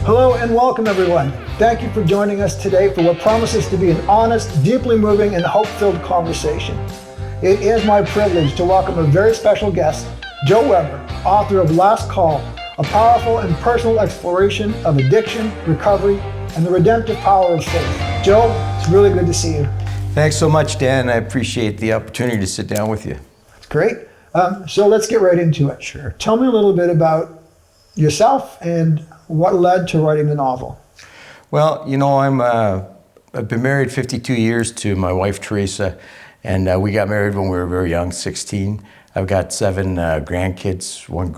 Hello and welcome everyone. Thank you for joining us today for what promises to be an honest, deeply moving, and hope-filled conversation. It is my privilege to welcome a very special guest, Joe Weber, author of Last Call, a powerful and personal exploration of addiction, recovery, and the redemptive power of faith. Joe, it's really good to see you. Thanks so much, Dan. I appreciate the opportunity to sit down with you. That's great. So let's get right into it. Sure. Tell me a little bit about yourself and what led to writing the novel. Well, you know, I've been married 52 years to my wife, Teresa, and we got married when we were very young, 16. I've got 7 grandkids, 1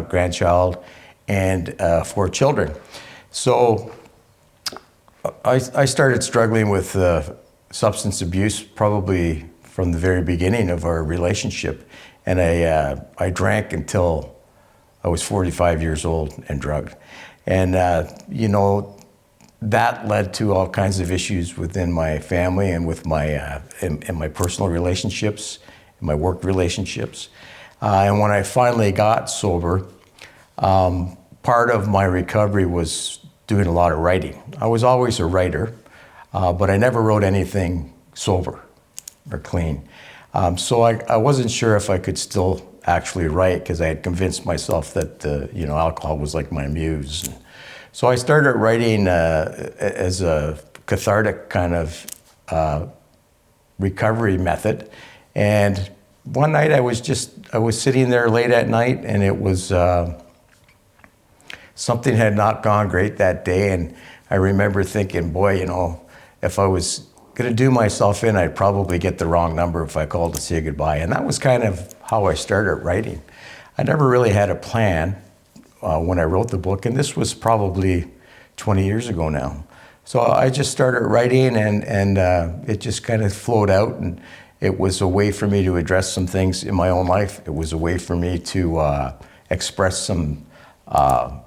grandchild, and 4 children. So I started struggling with substance abuse probably from the very beginning of our relationship, and I drank until I was 45 years old and drugged. And, you know, that led to all kinds of issues within my family and with my, in my personal relationships, in my work relationships. And when I finally got sober, part of my recovery was doing a lot of writing. I was always a writer, but I never wrote anything sober or clean. So I wasn't sure if I could still actually write, because I had convinced myself that you know, alcohol was like my muse. And so I started writing as a cathartic kind of recovery method. And one night I was sitting there late at night, and it was something had not gone great that day. And I remember thinking, boy, you know, if I was going to do myself in, I'd probably get the wrong number if I called to say goodbye. And that was kind of how I started writing. I never really had a plan when I wrote the book, and this was probably 20 years ago now. So I just started writing, and it just kind of flowed out, and it was a way for me to address some things in my own life. It was a way for me to express some of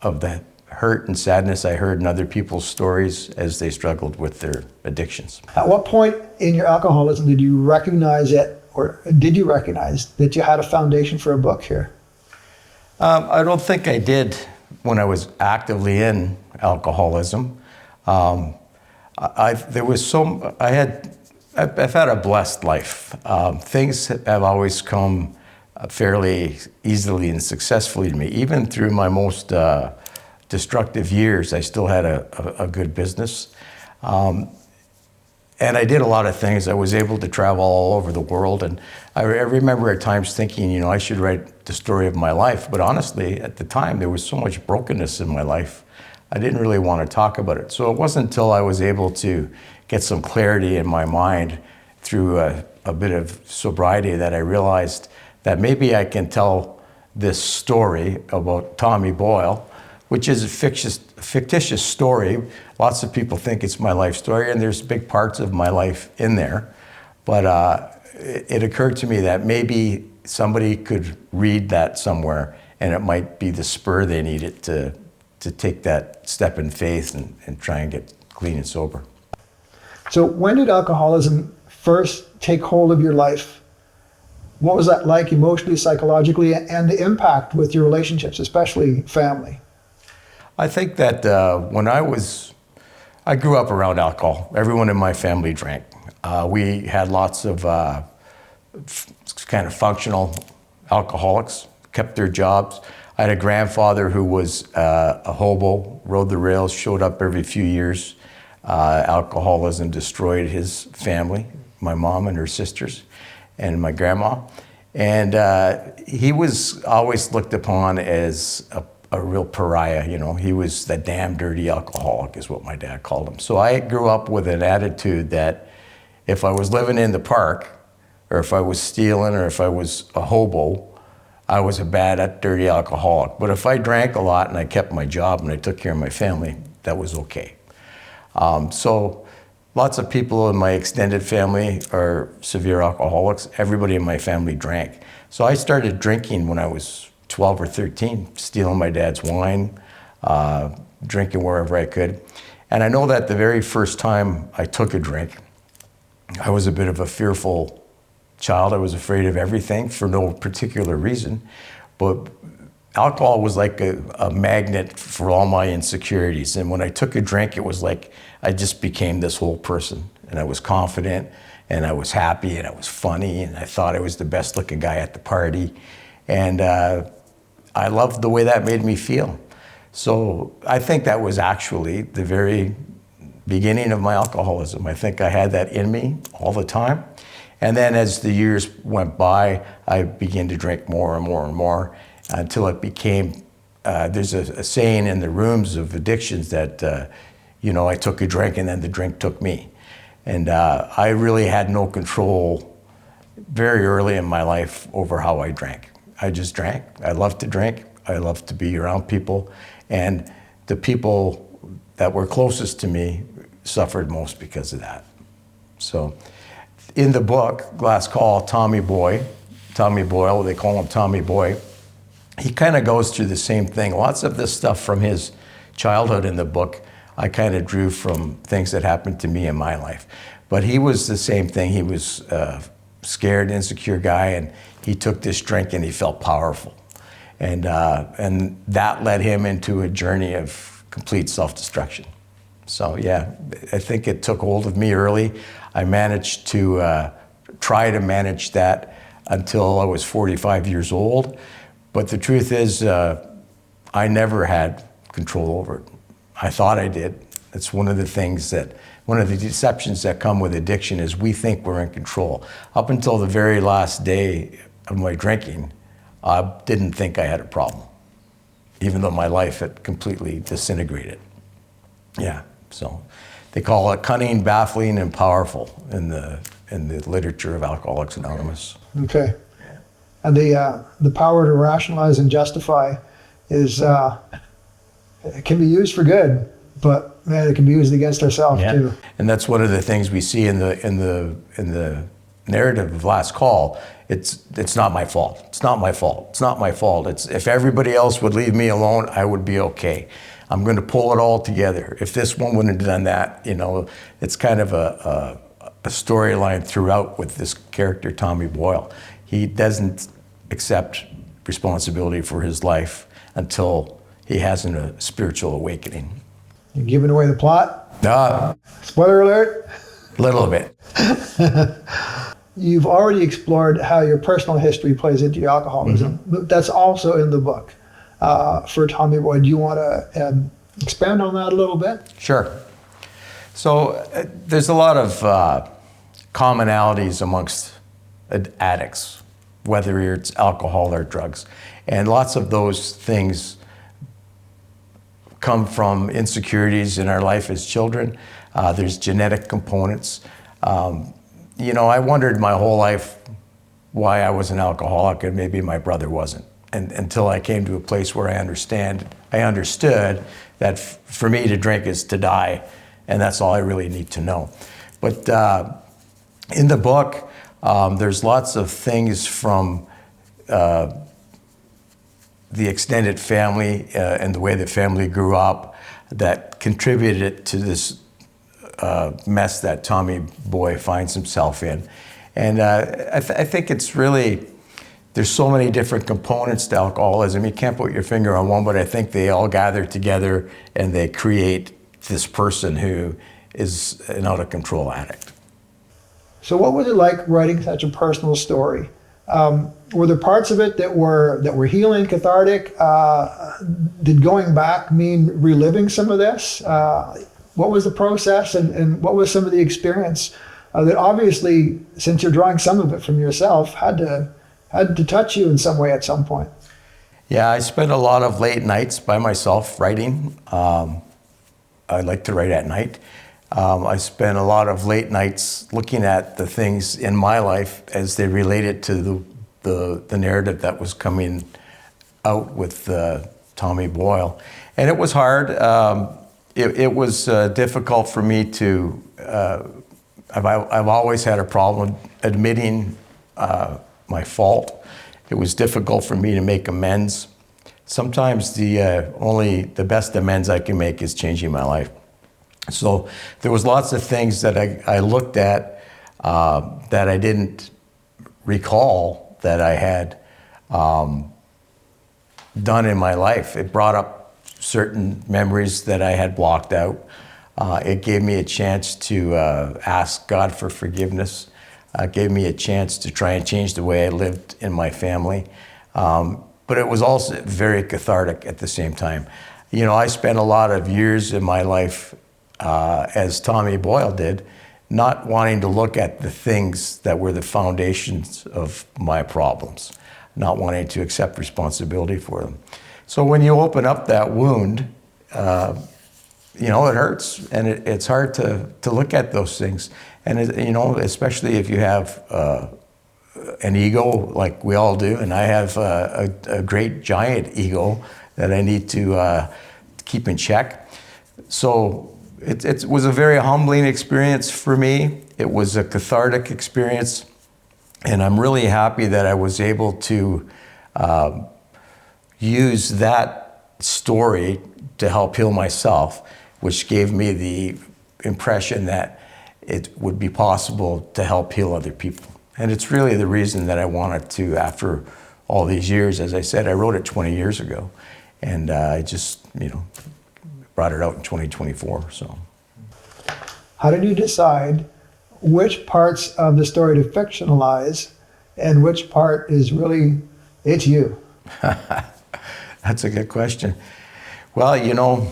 the hurt and sadness I heard in other people's stories as they struggled with their addictions. At what point in your alcoholism did you recognize it, or did you recognize that you had a foundation for a book here? I don't think I did when I was actively in alcoholism. I've had a blessed life. Things have always come fairly easily and successfully to me. Even through my most destructive years, I still had a good business. And I did a lot of things. I was able to travel all over the world. And I remember at times thinking, you know, I should write the story of my life. But honestly, at the time, there was so much brokenness in my life, I didn't really want to talk about it. So it wasn't until I was able to get some clarity in my mind through a bit of sobriety that I realized that maybe I can tell this story about Tommy Boyle, which is a fictitious story. Lots of people think it's my life story, and there's big parts of my life in there. But it occurred to me that maybe somebody could read that somewhere, and it might be the spur they needed to take that step in faith and try and get clean and sober. So when did alcoholism first take hold of your life? What was that like emotionally, psychologically, and the impact with your relationships, especially family? I think that I grew up around alcohol. Everyone in my family drank. We had lots of kind of functional alcoholics, kept their jobs. I had a grandfather who was a hobo, rode the rails, showed up every few years. Alcoholism destroyed his family, my mom and her sisters, and my grandma. And he was always looked upon as a real pariah, you know. He was the damn dirty alcoholic is what my dad called him. So I grew up with an attitude that if I was living in the park, or if I was stealing, or if I was a hobo, I was a bad, dirty alcoholic. But if I drank a lot and I kept my job and I took care of my family, that was okay. So lots of people in my extended family are severe alcoholics. Everybody in my family drank. So I started drinking when I was 12 or 13, stealing my dad's wine, drinking wherever I could. And I know that the very first time I took a drink, I was a bit of a fearful child. I was afraid of everything for no particular reason. But alcohol was like a magnet for all my insecurities. And when I took a drink, it was like I just became this whole person. And I was confident, and I was happy, and I was funny, and I thought I was the best looking guy at the party. And I loved the way that made me feel. So I think that was actually the very beginning of my alcoholism. I think I had that in me all the time. And then as the years went by, I began to drink more and more and more until it became, there's a saying in the rooms of addictions that, I took a drink and then the drink took me. And I really had no control very early in my life over how I drank. I just drank. I loved to drink. I loved to be around people. And the people that were closest to me suffered most because of that. So in the book, Last Call, Tommy Boyle, they call him Tommy Boy, he kind of goes through the same thing. Lots of this stuff from his childhood in the book, I kind of drew from things that happened to me in my life. But he was the same thing. He was a scared, insecure guy, and he took this drink and he felt powerful. And that led him into a journey of complete self-destruction. So yeah, I think it took hold of me early. I managed to try to manage that until I was 45 years old. But the truth is, I never had control over it. I thought I did. It's one of the deceptions that come with addiction is we think we're in control. Up until the very last day of my drinking, I didn't think I had a problem, even though my life had completely disintegrated. Yeah, so they call it cunning, baffling, and powerful in the literature of Alcoholics Anonymous. Okay. And the power to rationalize and justify is it can be used for good, but man, it can be used against ourselves too. And that's one of the things we see in the narrative of Last Call. It's not my fault. It's not my fault. It's not my fault. It's if everybody else would leave me alone, I would be okay. I'm going to pull it all together. If this one wouldn't have done that, it's kind of a storyline throughout with this character, Tommy Boyle. He doesn't accept responsibility for his life until he has a spiritual awakening. You're giving away the plot? Spoiler alert? A little bit. You've already explored how your personal history plays into your alcoholism. Mm-hmm. That's also in the book for Tommy Boy. Do you want to expand on that a little bit? Sure. So there's a lot of commonalities amongst addicts, whether it's alcohol or drugs. And lots of those things come from insecurities in our life as children. There's genetic components. I wondered my whole life why I was an alcoholic and maybe my brother wasn't. And until I came to a place where I understood that for me to drink is to die, and that's all I really need to know. But in the book, there's lots of things from the extended family and the way the family grew up that contributed to this mess that Tommy Boy finds himself in. And I think it's really, there's so many different components to alcoholism. You can't put your finger on one, but I think they all gather together and they create this person who is an out-of-control addict. So what was it like writing such a personal story? Were there parts of it that were healing, cathartic? Did going back mean reliving some of this? What was the process and what was some of the experience that obviously, since you're drawing some of it from yourself, had to touch you in some way at some point? Yeah, I spent a lot of late nights by myself writing. I like to write at night. I spent a lot of late nights looking at the things in my life as they related to the narrative that was coming out with Tommy Boyle. And it was hard. It was difficult for me to, I've always had a problem admitting my fault. It was difficult for me to make amends. Sometimes the best amends I can make is changing my life. So there was lots of things that I looked at that I didn't recall that I had done in my life. It brought up certain memories that I had blocked out. It gave me a chance to ask God for forgiveness. Gave me a chance to try and change the way I lived in my family. But it was also very cathartic at the same time. You know, I spent a lot of years in my life, as Tommy Boyle did, not wanting to look at the things that were the foundations of my problems, not wanting to accept responsibility for them. So when you open up that wound, you know, it hurts, and it's hard to look at those things. And, you know, especially if you have an ego like we all do, and I have a great giant ego that I need to keep in check. So it was a very humbling experience for me. It was a cathartic experience, and I'm really happy that I was able to use that story to help heal myself, which gave me the impression that it would be possible to help heal other people. And it's really the reason that I wanted to, after all these years. As I said, I wrote it 20 years ago, and I just, you know, brought it out in 2024, so. How did you decide which parts of the story to fictionalize and which part is really, it's you? That's a good question. Well, you know,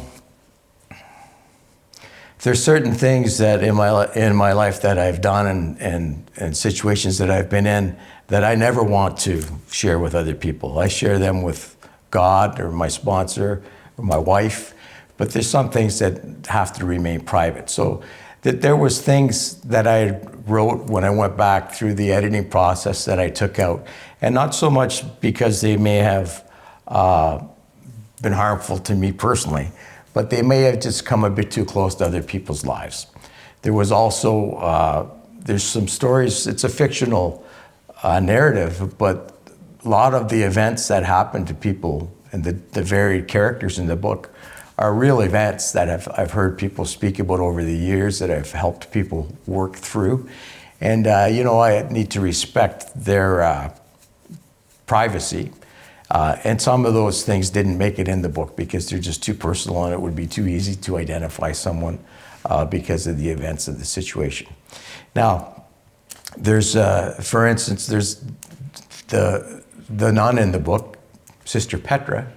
there's certain things that in my life that I've done and situations that I've been in that I never want to share with other people. I share them with God or my sponsor or my wife, but there's some things that have to remain private. So that there was things that I wrote when I went back through the editing process that I took out, and not so much because they may have been harmful to me personally, but they may have just come a bit too close to other people's lives. There was also, there's some stories, it's a fictional narrative, but a lot of the events that happen to people and the varied characters in the book are real events that I've heard people speak about over the years, that I've helped people work through. And, you know, I need to respect their privacy. And some of those things didn't make it in the book because they're just too personal, and it would be too easy to identify someone because of the events of the situation. Now, there's, for instance, there's the nun in the book, Sister Petra.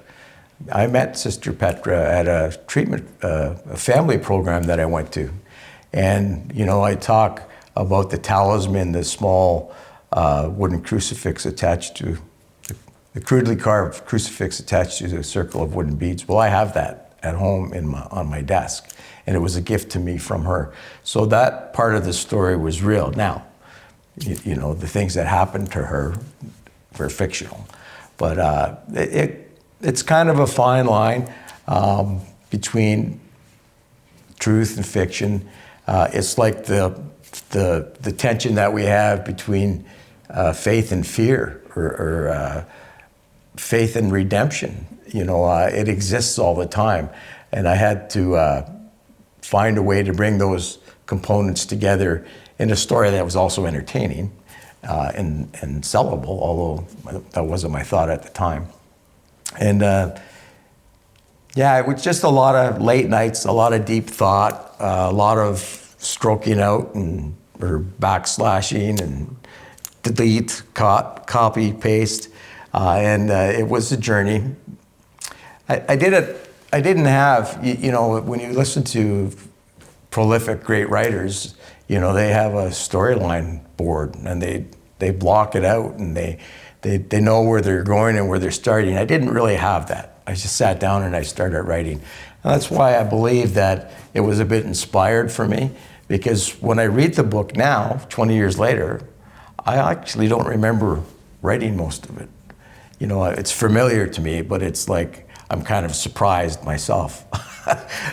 I met Sister Petra at a treatment, a family program that I went to. And, you know, I talk about the talisman, the small wooden crucifix attached to, the crudely carved crucifix attached to a circle of wooden beads. Well, I have that at home on my desk, and it was a gift to me from her. So that part of the story was real. Now, you know, the things that happened to her were fictional. But it's kind of a fine line between truth and fiction. It's like the tension that we have between faith and fear, or faith and redemption. You know, it exists all the time. And I had to find a way to bring those components together in a story that was also entertaining and sellable, although that wasn't my thought at the time. And yeah, it was just a lot of late nights, a lot of deep thought, a lot of stroking out or backslashing and delete, copy, paste. And it was a journey. I didn't have, you know, when you listen to prolific great writers, you know, they have a storyline board, and they block it out, and they know where they're going and where they're starting. I didn't really have that. I just sat down and I started writing. And that's why I believe that it was a bit inspired for me, because when I read the book now, 20 years later, I actually don't remember writing most of it. You know, it's familiar to me, but it's like I'm kind of surprised myself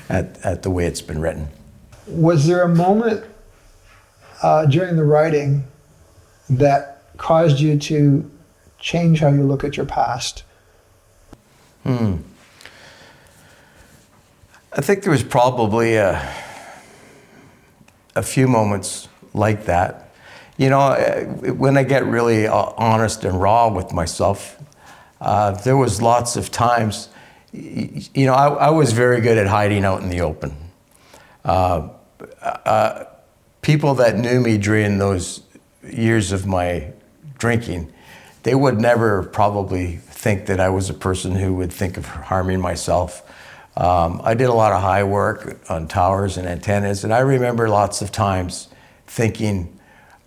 at the way it's been written. Was there a moment during the writing that caused you to change how you look at your past? I think there was probably a few moments like that. You know, when I get really honest and raw with myself, there was lots of times, you know, I was very good at hiding out in the open. People that knew me during those years of my drinking, they would never probably think that I was a person who would think of harming myself. I did a lot of high work on towers and antennas, and I remember lots of times thinking,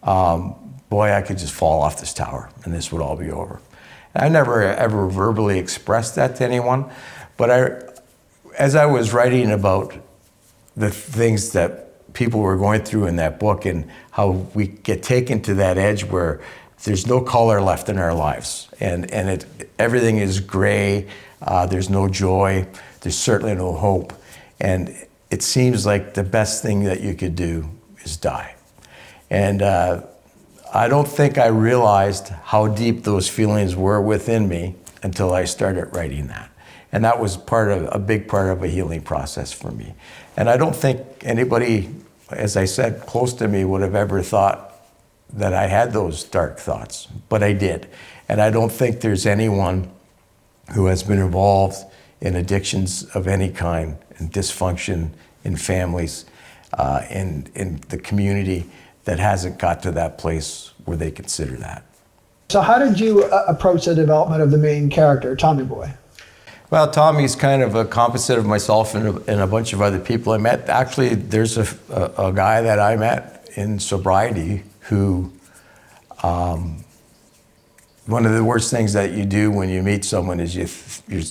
boy, I could just fall off this tower and this would all be over. And I never ever verbally expressed that to anyone, but as I was writing about the things that people were going through in that book and how we get taken to that edge where there's no color left in our lives, and everything is gray, there's no joy, there's certainly no hope, and it seems like the best thing that you could do is die. And I don't think I realized how deep those feelings were within me until I started writing that. And that was a big part of a healing process for me. And I don't think anybody, as I said, close to me would have ever thought that I had those dark thoughts, but I did. And I don't think there's anyone who has been involved in addictions of any kind, and dysfunction in families, in the community, that hasn't got to that place where they consider that. So how did you approach the development of the main character, Tommy Boy? Well, Tommy's kind of a composite of myself and a bunch of other people I met. Actually, there's a guy that I met in sobriety who, one of the worst things that you do when you meet someone is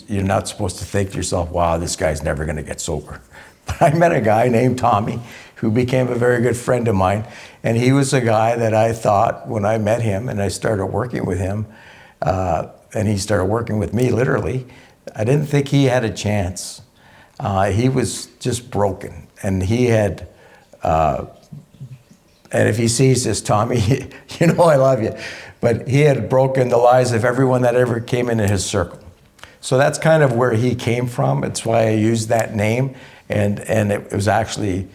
you're not supposed to think to yourself, wow, this guy's never gonna get sober. But I met a guy named Tommy who became a very good friend of mine. And he was a guy that I thought, when I met him and I started working with him, and he started working with me literally, I didn't think he had a chance. He was just broken. And he had, and if he sees this, Tommy, you know I love you, but he had broken the lives of everyone that ever came into his circle. So that's kind of where he came from. It's why I used that name. And it was actually,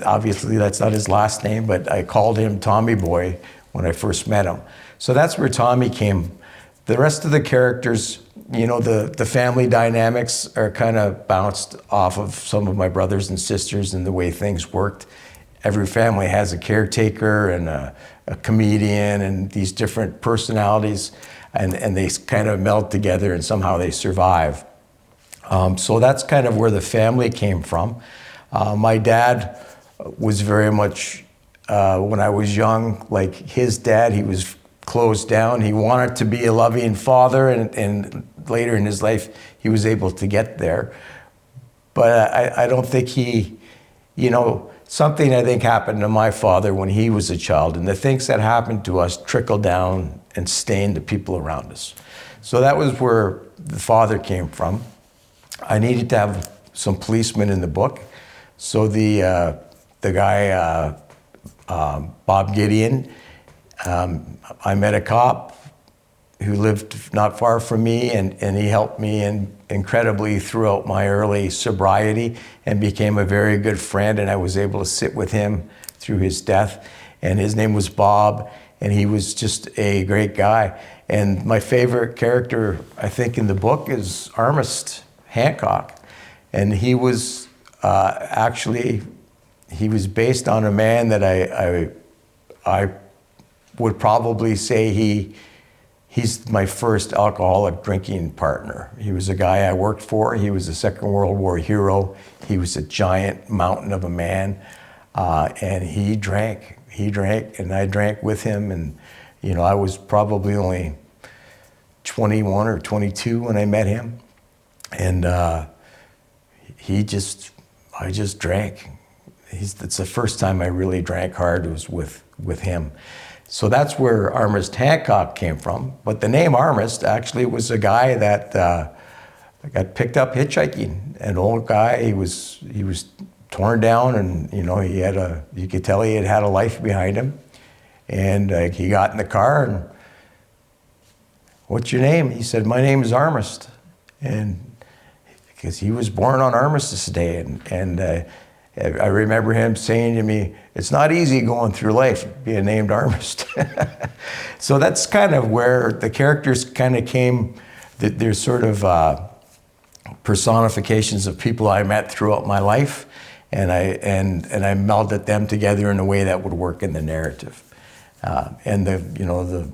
obviously that's not his last name, but I called him Tommy Boy when I first met him. So that's where Tommy came. The rest of the characters, you know, the family dynamics are kind of bounced off of some of my brothers and sisters and the way things worked. Every family has a caretaker and a comedian and these different personalities, and they kind of meld together and somehow they survive. So that's kind of where the family came from. My dad was very much, when I was young, like his dad. He was closed down. He wanted to be a loving father, and later in his life, he was able to get there. But I don't think he, you know, something I think happened to my father when he was a child, and the things that happened to us trickled down and stained the people around us. So that was where the father came from. I needed to have some policemen in the book. So the guy, Bob Gideon, I met a cop who lived not far from me, and he helped me incredibly throughout my early sobriety and became a very good friend, and I was able to sit with him through his death. And his name was Bob, and he was just a great guy. And my favorite character, I think, in the book is Armist Hancock. And he was actually, he was based on a man that I would probably say he's my first alcoholic drinking partner. He was a guy I worked for. He was a Second World War hero. He was a giant mountain of a man, and he drank, and I drank with him. And you know, I was probably only 21 or 22 when I met him, and I just drank. It's the first time I really drank hard was with him. So that's where Armist Hancock came from. But the name Armist actually was a guy that got picked up hitchhiking. An old guy, he was torn down, and you know, you could tell he had a life behind him. And he got in the car and, "What's your name?" He said, "My name is Armist." And because he was born on Armistice Day, and I remember him saying to me, "It's not easy going through life being named Armist." So that's kind of where the characters kind of came. There's sort of personifications of people I met throughout my life, and I melded them together in a way that would work in the narrative. And the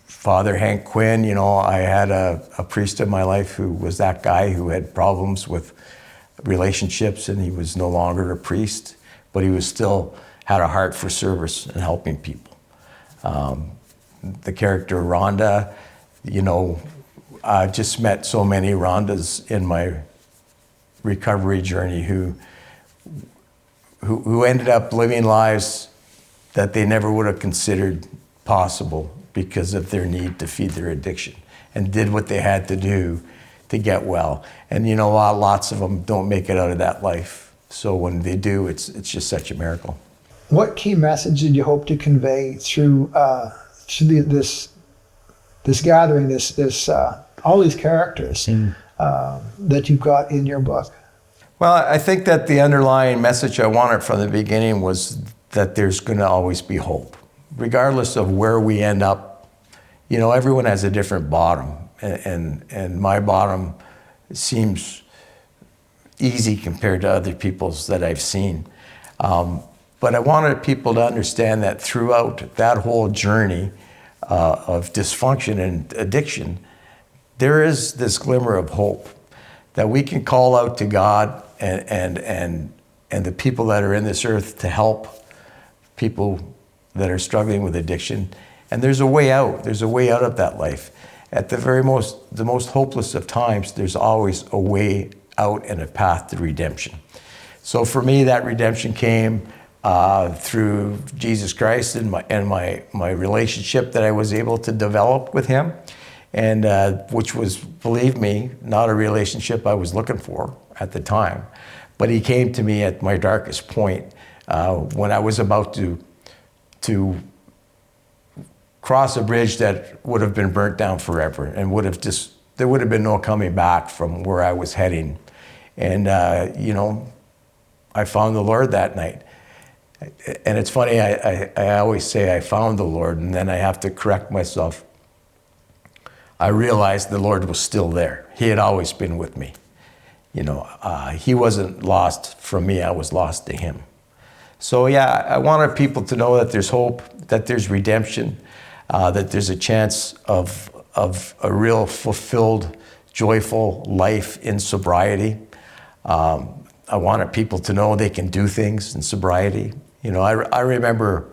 Father Hank Quinn, I had a priest in my life who was that guy who had problems with relationships, and he was no longer a priest, but he was still had a heart for service and helping people. The character Rhonda, I just met so many Rhondas in my recovery journey who ended up living lives that they never would have considered possible because of their need to feed their addiction, and did what they had to do to get well. And lots of them don't make it out of that life. So when they do, it's just such a miracle. What key message did you hope to convey through this gathering, this all these characters that you've got in your book? Well, I think that the underlying message I wanted from the beginning was that there's going to always be hope, regardless of where we end up. Everyone has a different bottom, and my bottom seems easy compared to other people's that I've seen. But I wanted people to understand that throughout that whole journey of dysfunction and addiction, there is this glimmer of hope that we can call out to God and the people that are in this earth to help people that are struggling with addiction. And there's a way out. There's a way out of that life. At the most hopeless of times, there's always a way out and a path to redemption. So for me, that redemption came through Jesus Christ and my relationship that I was able to develop with him, and which was, believe me, not a relationship I was looking for at the time. But he came to me at my darkest point when I was about to cross a bridge that would have been burnt down forever, and there would have been no coming back from where I was heading. And I found the Lord that night. And it's funny, I always say I found the Lord, and then I have to correct myself. I realized the Lord was still there. He had always been with me. He wasn't lost from me, I was lost to him. So yeah, I wanted people to know that there's hope, that there's redemption, that there's a chance of a real fulfilled, joyful life in sobriety. I wanted people to know they can do things in sobriety. I remember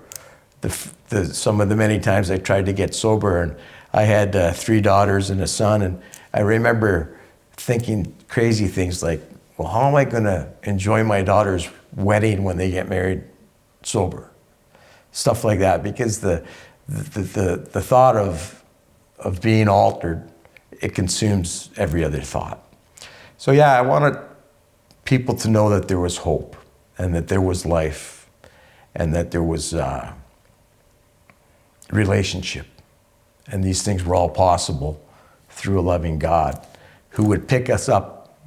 some of the many times I tried to get sober, and I had 3 daughters and a son, and I remember thinking crazy things like, well, how am I going to enjoy my daughter's wedding when they get married sober? Stuff like that, because the thought of being altered, it consumes every other thought. So yeah, I wanted people to know that there was hope, and that there was life, and that there was relationship. And these things were all possible through a loving God who would pick us up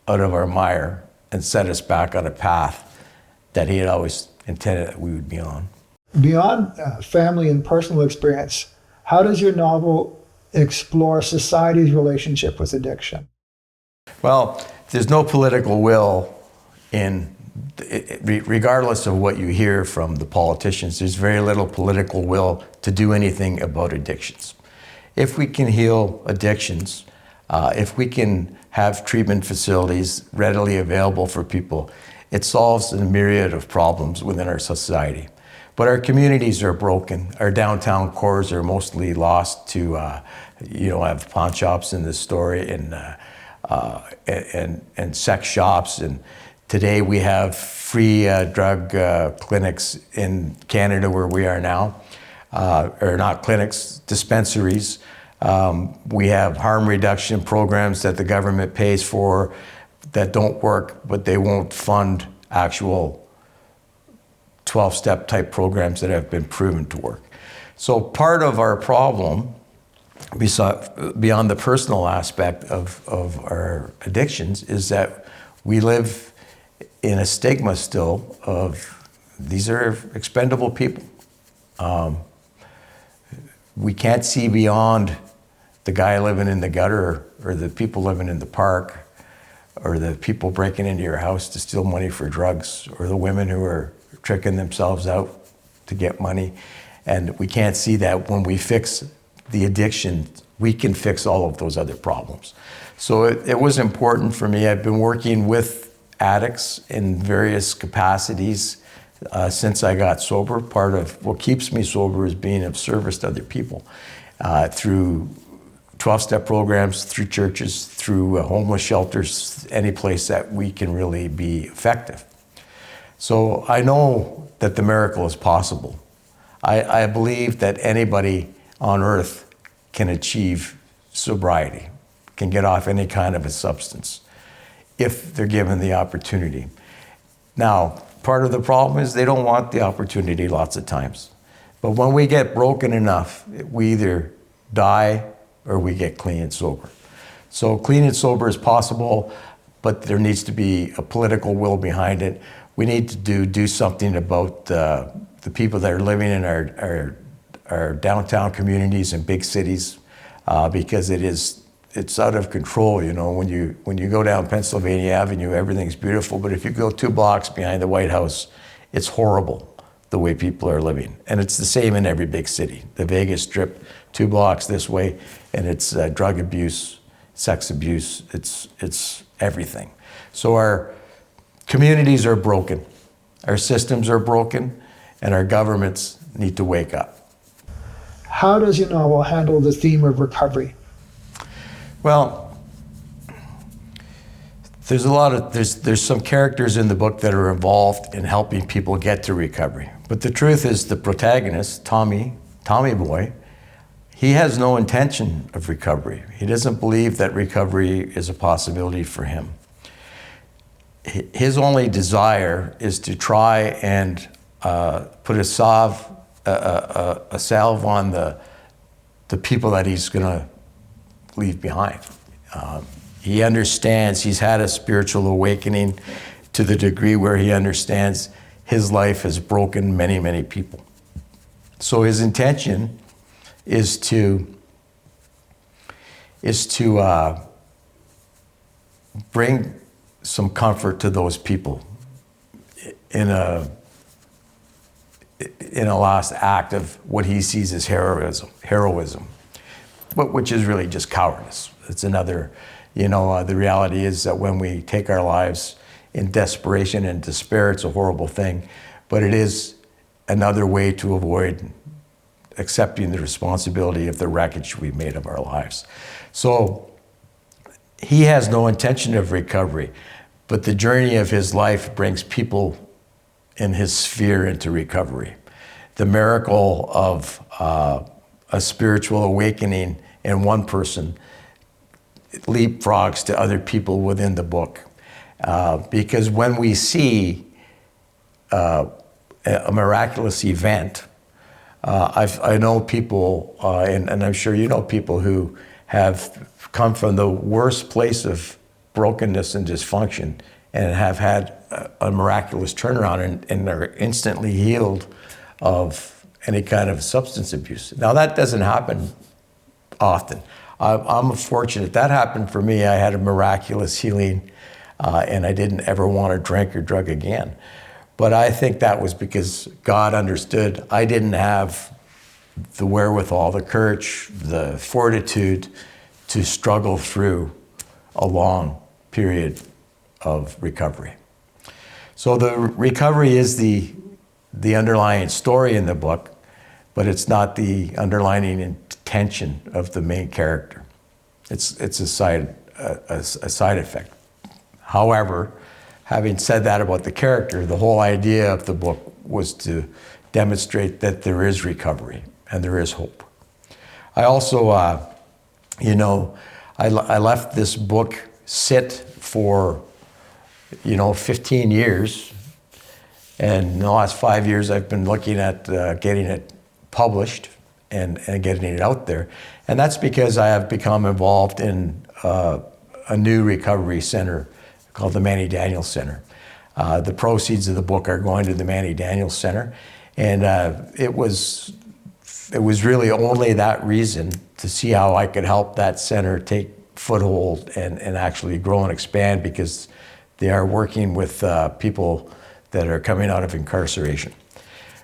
out of our mire and set us back on a path that he had always intended that we would be on. Beyond family and personal experience, how does your novel explore society's relationship with addiction? Well, there's no political will regardless of what you hear from the politicians, there's very little political will to do anything about addictions. If we can heal addictions, if we can have treatment facilities readily available for people, it solves a myriad of problems within our society. But our communities are broken. Our downtown cores are mostly lost to, have pawn shops in the story and sex shops. And today we have free drug clinics in Canada where we are now, or not clinics, dispensaries. We have harm reduction programs that the government pays for that don't work, but they won't fund actual 12-step type programs that have been proven to work. So part of our problem, beyond the personal aspect of our addictions, is that we live in a stigma still of these are expendable people. We can't see beyond the guy living in the gutter or the people living in the park or the people breaking into your house to steal money for drugs or the women who are tricking themselves out to get money. And we can't see that when we fix the addiction, we can fix all of those other problems. So it was important for me. I've been working with addicts in various capacities since I got sober. Part of what keeps me sober is being of service to other people through 12-step programs, through churches, through homeless shelters, any place that we can really be effective. So I know that the miracle is possible. I believe that anybody on earth can achieve sobriety, can get off any kind of a substance if they're given the opportunity. Now, part of the problem is they don't want the opportunity lots of times. But when we get broken enough, we either die or we get clean and sober. So clean and sober is possible, but there needs to be a political will behind it. We need to do something about the people that are living in our downtown communities and big cities, because it's out of control. You know, when you go down Pennsylvania Avenue, everything's beautiful, but if you go 2 blocks behind the White House, it's horrible the way people are living. And it's the same in every big city. The Vegas Strip, 2 blocks this way, and it's drug abuse, sex abuse, it's everything. So our communities are broken, our systems are broken, and our governments need to wake up. How does your novel handle the theme of recovery? Well, there's some characters in the book that are involved in helping people get to recovery. But the truth is the protagonist, Tommy Boy, he has no intention of recovery. He doesn't believe that recovery is a possibility for him. His only desire is to try and put a salve on the people that he's going to leave behind. He understands, he's had a spiritual awakening to the degree where he understands his life has broken many, many people. So his intention is to bring some comfort to those people in a last act of what he sees as heroism, but which is really just cowardice. It's another, the reality is that when we take our lives in desperation and despair, it's a horrible thing, but it is another way to avoid accepting the responsibility of the wreckage we've made of our lives. So he has no intention of recovery, but the journey of his life brings people in his sphere into recovery. The miracle of a spiritual awakening in one person leapfrogs to other people within the book. Because when we see a miraculous event, I know people, and I'm sure you know people who have come from the worst place of brokenness and dysfunction and have had a miraculous turnaround and are instantly healed of any kind of substance abuse. Now that doesn't happen often. I'm fortunate. That happened for me. I had a miraculous healing and I didn't ever want to drink or drug again. But I think that was because God understood I didn't have the wherewithal, the courage, the fortitude to struggle through a long period of recovery. So the recovery is the underlying story in the book, but it's not the underlying intention of the main character. It's a side effect. However, having said that about the character, the whole idea of the book was to demonstrate that there is recovery and there is hope. I also, I left this book sit for, 15 years. And in the last 5 years, I've been looking at getting it published and getting it out there. And that's because I have become involved in a new recovery center called the Manny Daniels Center. The proceeds of the book are going to the Manny Daniels Center. And it was really only that reason to see how I could help that center take foothold and actually grow and expand, because they are working with people that are coming out of incarceration.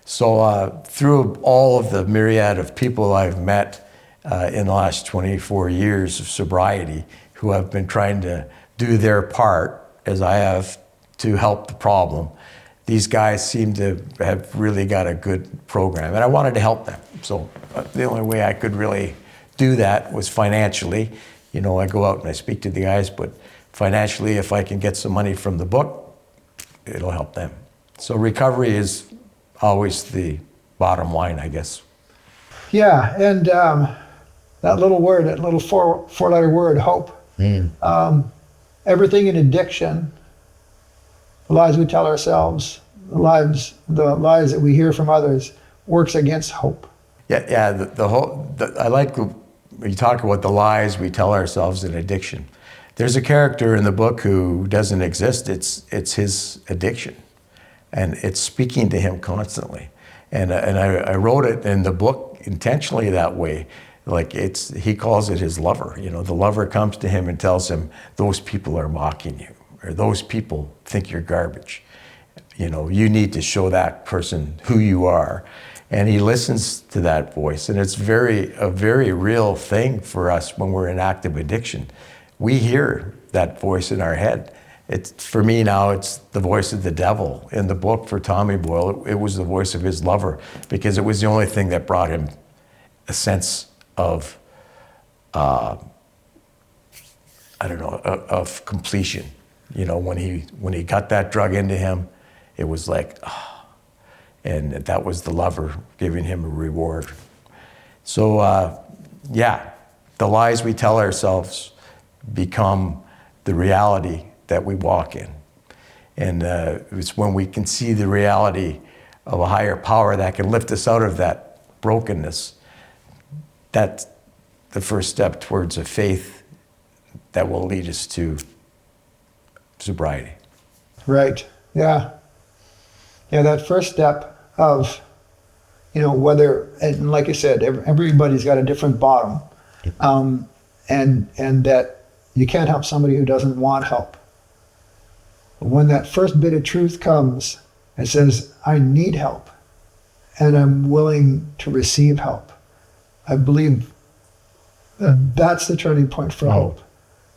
So through all of the myriad of people I've met in the last 24 years of sobriety, who have been trying to do their part, as I have, to help the problem, these guys seem to have really got a good program, and I wanted to help them. So the only way I could really do that was financially. You know, I go out and I speak to the guys, but financially, if I can get some money from the book, it'll help them. So recovery is always the bottom line, I guess. Yeah, and that little word, that little four-letter word, hope. Everything in addiction, the lies we tell ourselves, the lies that we hear from others, works against hope. Yeah. I like when you talk about the lies we tell ourselves in addiction. There's a character in the book who doesn't exist. It's his addiction, and it's speaking to him constantly. And I wrote it in the book intentionally that way. Like he calls it his lover. You know, the lover comes to him and tells him, those people are mocking you, or those people think you're garbage. You know, you need to show that person who you are. And he listens to that voice. And it's a very real thing for us when we're in active addiction. We hear that voice in our head. For me now, it's the voice of the devil. In the book for Tommy Boyle, it was the voice of his lover, because it was the only thing that brought him a sense of, of completion. You know, when he got that drug into him, it was like, and that was the lover giving him a reward. So, the lies we tell ourselves become the reality that we walk in. And it's when we can see the reality of a higher power that can lift us out of that brokenness, that's the first step towards a faith that will lead us to sobriety. Right, yeah. Yeah, that first step of, you know, whether, and like I said, everybody's got a different bottom. And that you can't help somebody who doesn't want help. But when that first bit of truth comes and says, I need help, and I'm willing to receive help, I believe that's the turning point for hope.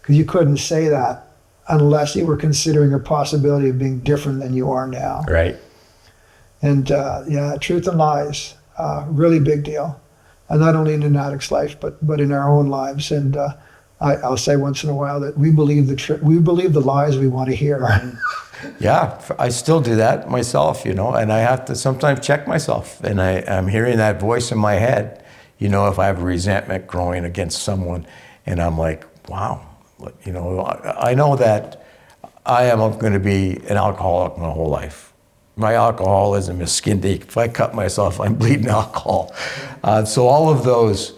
Because you couldn't say that unless you were considering a possibility of being different than you are now. Right. And truth and lies, really big deal. And not only in an addict's life, but in our own lives. And I'll say once in a while that we believe the lies we want to hear. Yeah, I still do that myself, you know, and I have to sometimes check myself. And I'm hearing that voice in my head, you know, if I have resentment growing against someone, and I'm like, wow, you know, I know that I am going to be an alcoholic my whole life. My alcoholism is skin deep. If I cut myself, I'm bleeding alcohol. So all of those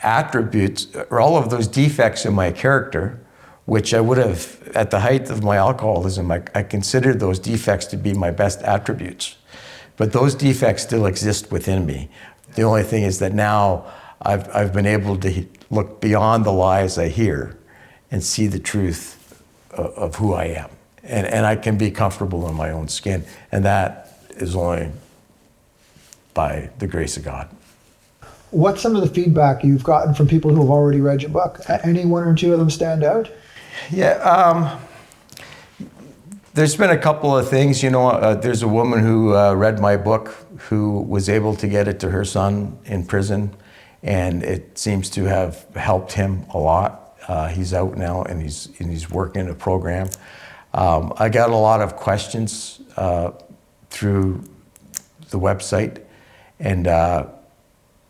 attributes, or all of those defects in my character, which I would have, at the height of my alcoholism, I considered those defects to be my best attributes. But those defects still exist within me. The only thing is that now I've been able to look beyond the lies I hear and see the truth of who I am. And I can be comfortable in my own skin. And that is only by the grace of God. What's some of the feedback you've gotten from people who have already read your book? Any one or two of them stand out? Yeah, there's been a couple of things. You know, there's a woman who read my book who was able to get it to her son in prison, and it seems to have helped him a lot. He's out now, and he's working a program. I got a lot of questions through the website, and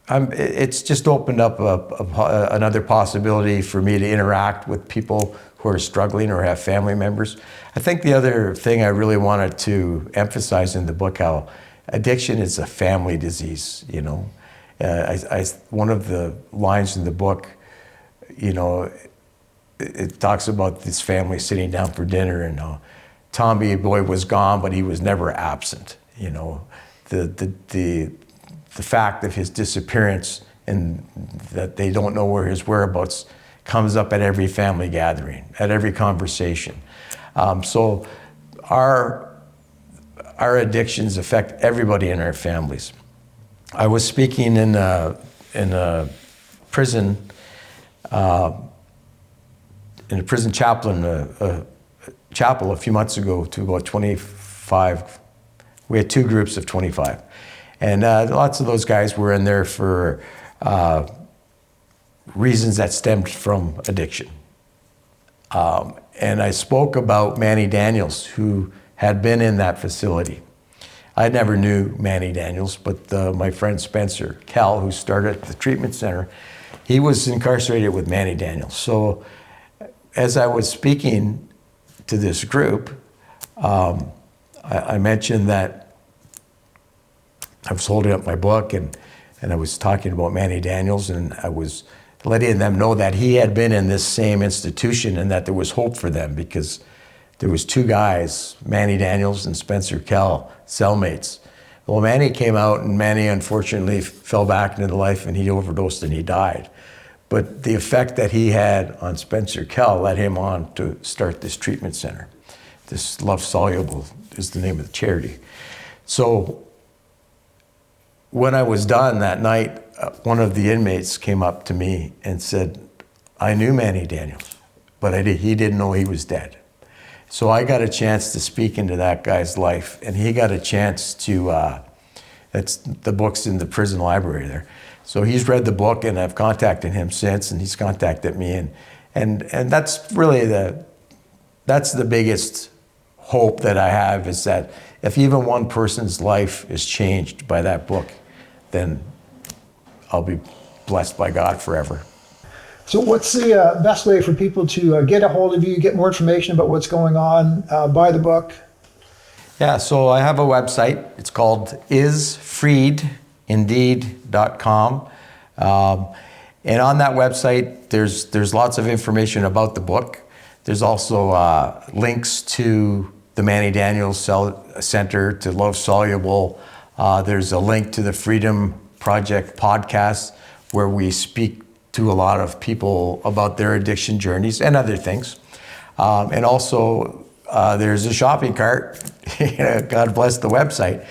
it's just opened up another possibility for me to interact with people who are struggling or have family members. I think the other thing I really wanted to emphasize in the book, how addiction is a family disease, you know. One of the lines in the book, you know, it talks about this family sitting down for dinner, and Tommy boy was gone, but he was never absent. You know, the fact of his disappearance and that they don't know where his whereabouts comes up at every family gathering, at every conversation. So our addictions affect everybody in our families. I was speaking in a prison, in a prison chapel a few months ago to about 25. We had 2 groups of 25. And lots of those guys were in there for reasons that stemmed from addiction. And I spoke about Manny Daniels, who had been in that facility. I never knew Manny Daniels, but my friend Spencer Kell, who started the treatment center, he was incarcerated with Manny Daniels. So as I was speaking to this group, I mentioned that I was holding up my book and I was talking about Manny Daniels, and I was letting them know that he had been in this same institution and that there was hope for them, because there was 2 guys, Manny Daniels and Spencer Kell, cellmates. Well, Manny came out, and Manny unfortunately fell back into life, and he overdosed and he died. But the effect that he had on Spencer Kell led him on to start this treatment center. This Love Soluble is the name of the charity. So when I was done that night, one of the inmates came up to me and said, I knew Manny Daniels, but he didn't know he was dead. So I got a chance to speak into that guy's life, and he got a chance to, that's the book's in the prison library there. So he's read the book, and I've contacted him since, and he's contacted me, and that's really that's the biggest hope that I have, is that if even one person's life is changed by that book, then I'll be blessed by God forever. So what's the best way for people to get a hold of you, get more information about what's going on, buy the book? Yeah, so I have a website. It's called isfreedindeed.com. And on that website, there's lots of information about the book. There's also links to the Manny Daniels Center, to Love Soluble. There's a link to the Freedom Project podcast, where we speak to a lot of people about their addiction journeys and other things. And also, there's a shopping cart. God bless the website.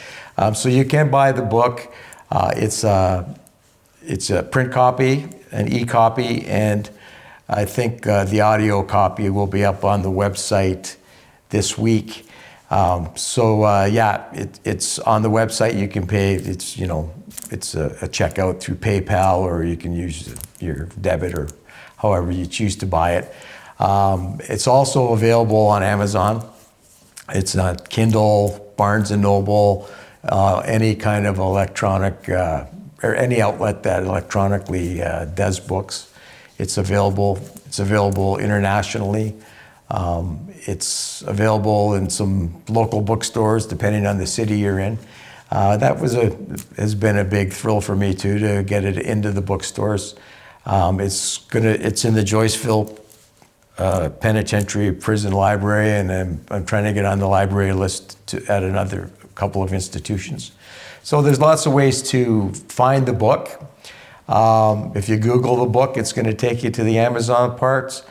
So you can buy the book. It's a print copy, an e-copy, and I think the audio copy will be up on the website this week. It's on the website. You can pay. It's a checkout through PayPal, or you can use your debit, or however you choose to buy it. It's also available on Amazon. It's on Kindle, Barnes and Noble, any kind of electronic or any outlet that electronically does books. It's available. It's available internationally. It's available in some local bookstores, depending on the city you're in. That has been a big thrill for me too, to get it into the bookstores. It's in the Joyceville Penitentiary Prison Library, and I'm trying to get on the library list at another couple of institutions. So there's lots of ways to find the book. If you Google the book, it's going to take you to the Amazon parts.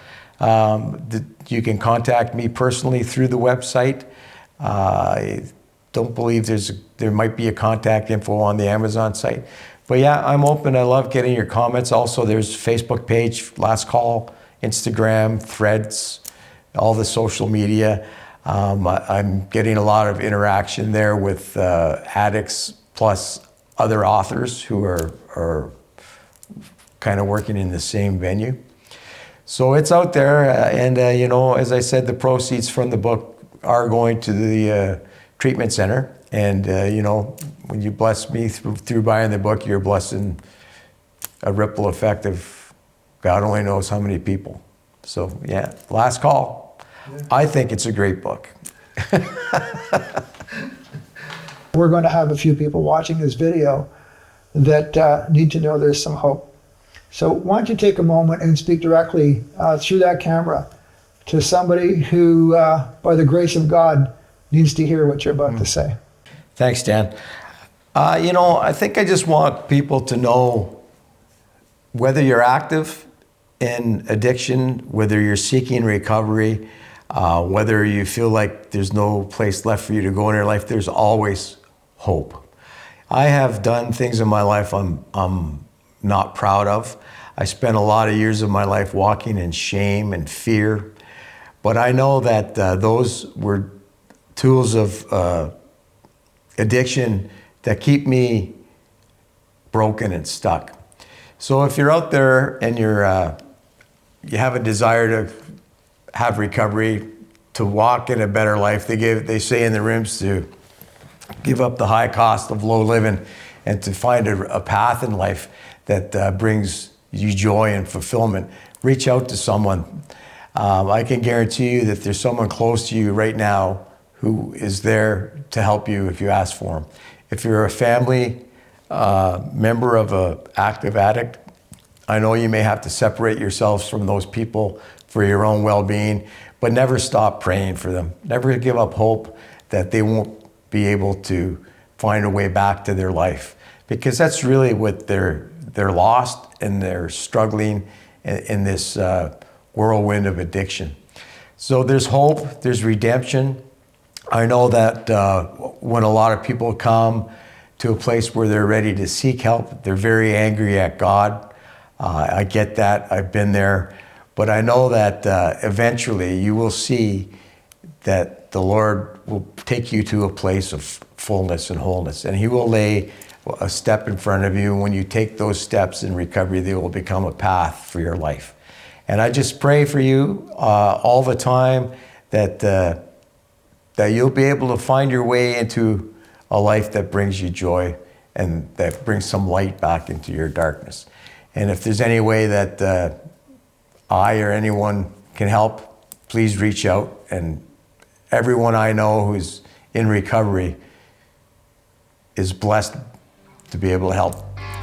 You can contact me personally through the website. I don't believe there might be a contact info on the Amazon site. But yeah, I'm open. I love getting your comments. Also, there's Facebook page, Last Call, Instagram, Threads, all the social media. I'm getting a lot of interaction there with addicts, plus other authors who are kind of working in the same venue. So it's out there, and as I said, the proceeds from the book are going to the treatment center. And when you bless me through buying the book, you're blessing a ripple effect of God only knows how many people. So yeah, Last Call. Yeah. I think it's a great book. We're going to have a few people watching this video that need to know there's some hope. So why don't you take a moment and speak directly through that camera to somebody who, by the grace of God, needs to hear what you're about to say. Thanks, Dan. I think I just want people to know whether you're active in addiction, whether you're seeking recovery, whether you feel like there's no place left for you to go in your life, there's always hope. I have done things in my life I'm not proud of. I spent a lot of years of my life walking in shame and fear, but I know that those were tools of addiction that keep me broken and stuck. So if you're out there and you have a desire to have recovery, to walk in a better life, they say in the rooms to give up the high cost of low living and to find a path in life that brings you joy and fulfillment, reach out to someone. I can guarantee you that there's someone close to you right now who is there to help you if you ask for them. If you're a family member of an active addict, I know you may have to separate yourselves from those people for your own well-being, but never stop praying for them. Never give up hope that they won't be able to find a way back to their life, because that's really what they're lost and they're struggling in this whirlwind of addiction. So there's hope, there's redemption. I know that when a lot of people come to a place where they're ready to seek help, they're very angry at God. I get that, I've been there, but I know that eventually you will see that the Lord will take you to a place of fullness and wholeness, and He will lay a step in front of you. When you take those steps in recovery, they will become a path for your life. And I just pray for you all the time that you'll be able to find your way into a life that brings you joy and that brings some light back into your darkness. And if there's any way that I or anyone can help, please reach out. And everyone I know who's in recovery is blessed to be able to help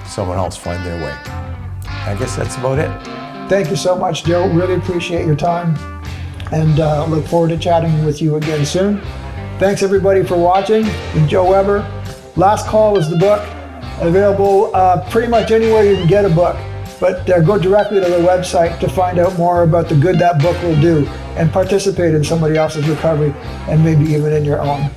someone else find their way. I guess that's about it. Thank you so much, Joe. Really appreciate your time, and look forward to chatting with you again soon. Thanks everybody for watching. I'm Joe Weber. Last Call is the book, available pretty much anywhere you can get a book, but go directly to the website to find out more about the good that book will do and participate in somebody else's recovery and maybe even in your own.